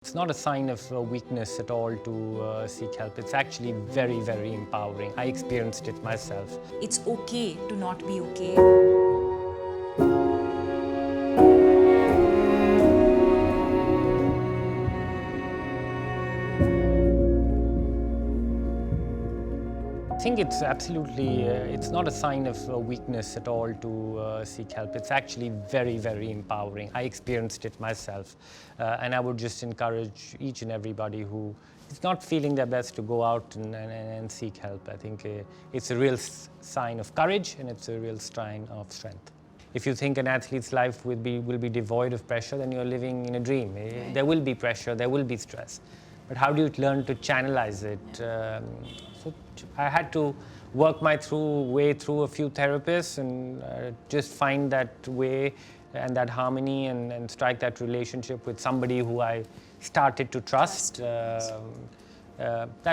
It's not a sign of weakness at all to seek help. It's actually very, very empowering. I experienced it myself. It's okay to not be okay. I think it's absolutely, it's not a sign of weakness at all to seek help. It's actually very, very empowering. I experienced it myself. And I would just encourage each and everybody who is not feeling their best to go out and seek help. I think it's a real sign of courage and it's a real sign of strength. If you think an athlete's life will be devoid of pressure, then you're living in a dream. There will be pressure, there will be stress. But how do you learn to channelize it? So I had to work my way through a few therapists and just find that way and that harmony and strike that relationship with somebody who I started to trust. That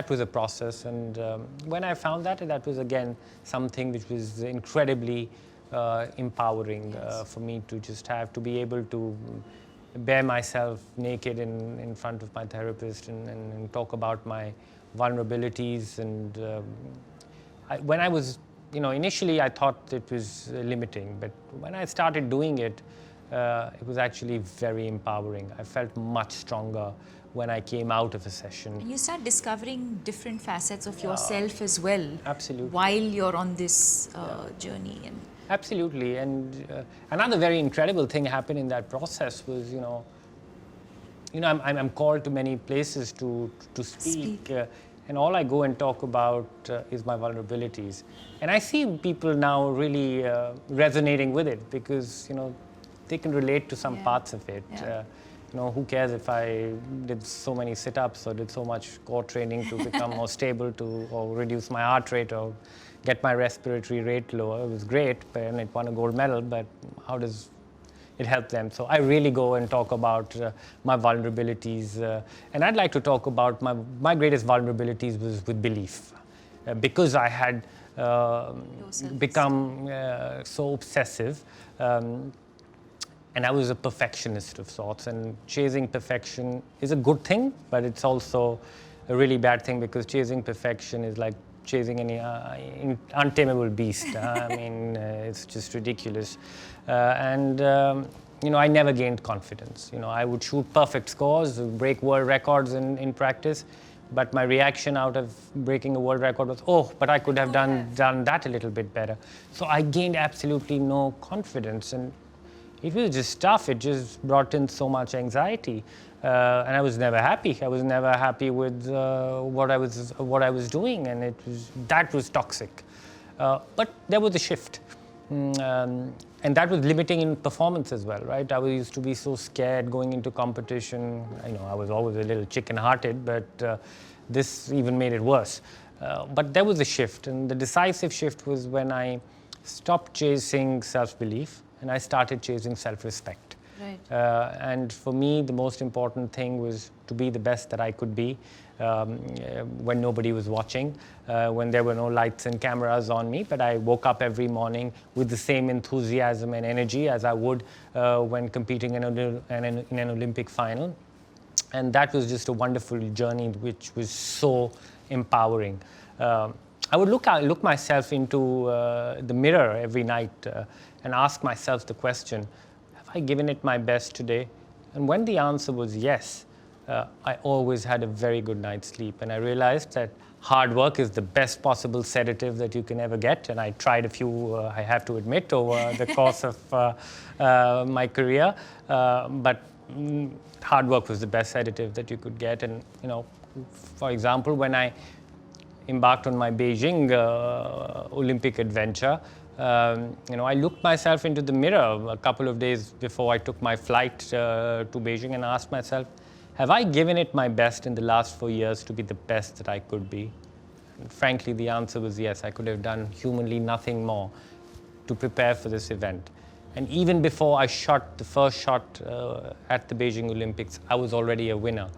was a process, and when I found that, that was again something which was incredibly empowering for me to just have to be able to bare myself naked in front of my therapist and talk about my vulnerabilities. And when I was, initially I thought it was limiting, but when I started doing it, it was actually very empowering. I felt much stronger when I came out of a session. And you start discovering different facets of yourself as well. Absolutely. While you're on this journey. And absolutely. And another very incredible thing happened in that process was, I'm called to many places to speak. And all I go and talk about is my vulnerabilities. And I see people now really resonating with it because, they can relate to some parts of it. Who cares if I did so many sit-ups or did so much core training to become more stable or reduce my heart rate or get my respiratory rate lower. It was great, and it won a gold medal, but how does it help them? So I really go and talk about my vulnerabilities. And I'd like to talk about my greatest vulnerabilities was with belief. Because I had become so obsessive, and I was a perfectionist of sorts, and chasing perfection is a good thing, but it's also a really bad thing because chasing perfection is like chasing any untamable beast. I mean, it's just ridiculous. I never gained confidence. I would shoot perfect scores, break world records in practice, but my reaction out of breaking a world record was, oh, but I could have done that a little bit better. So I gained absolutely no confidence, and it was just tough. It just brought in so much anxiety, and I was never happy. I was never happy with what I was doing, and that was toxic. But there was a shift, and that was limiting in performance as well, right? I used to be so scared going into competition. I was always a little chicken-hearted, but this even made it worse. But there was a shift, and the decisive shift was when I stopped chasing self-belief and I started chasing self-respect. Right. And for me, the most important thing was to be the best that I could be when nobody was watching, when there were no lights and cameras on me. But I woke up every morning with the same enthusiasm and energy as I would when competing in an Olympic final. And that was just a wonderful journey, which was so empowering. I would look myself into the mirror every night and ask myself the question, have I given it my best today? And when the answer was yes, I always had a very good night's sleep. And I realized that hard work is the best possible sedative that you can ever get. And I tried a few, I have to admit, over the course of my career. But hard work was the best sedative that you could get. And, for example, when I embarked on my Beijing Olympic adventure, I looked myself into the mirror a couple of days before I took my flight to Beijing and asked myself, have I given it my best in the last 4 years to be the best that I could be? And frankly, the answer was yes. I could have done humanly nothing more to prepare for this event. And even before I shot the first shot at the Beijing Olympics, I was already a winner.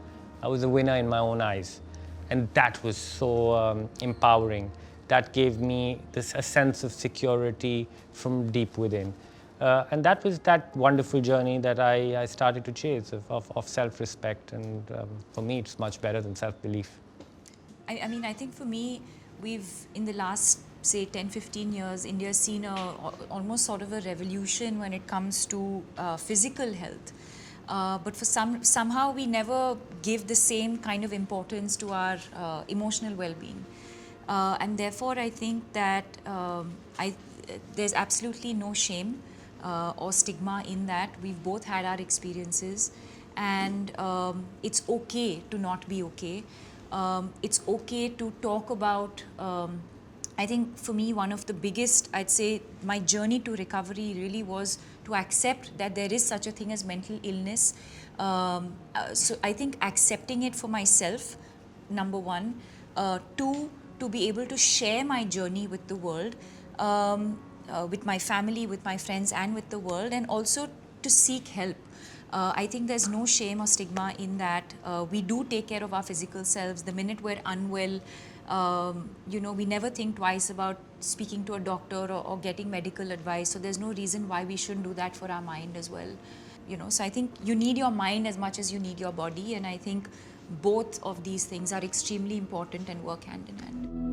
I was a winner in my own eyes. And that was so empowering. That gave me a sense of security from deep within. And that was that wonderful journey that I started to chase of self-respect. And for me, it's much better than self-belief. I mean, I think for me, we've, in the last, say, 10, 15 years, India's seen almost sort of a revolution when it comes to physical health. But for somehow we never give the same kind of importance to our emotional well-being. And therefore, I think that there's absolutely no shame or stigma in that. We've both had our experiences, and it's okay to not be okay. It's okay to talk about. I think for me, one of the biggest, I'd say, my journey to recovery really was to accept that there is such a thing as mental illness. So I think accepting it for myself, number one. Two, to be able to share my journey with the world, with my family, with my friends, and with the world, and also to seek help. I think there's no shame or stigma in that. We do take care of our physical selves. The minute we're unwell, we never think twice about speaking to a doctor or getting medical advice. So there's no reason why we shouldn't do that for our mind as well. So I think you need your mind as much as you need your body, and I think both of these things are extremely important and work hand in hand.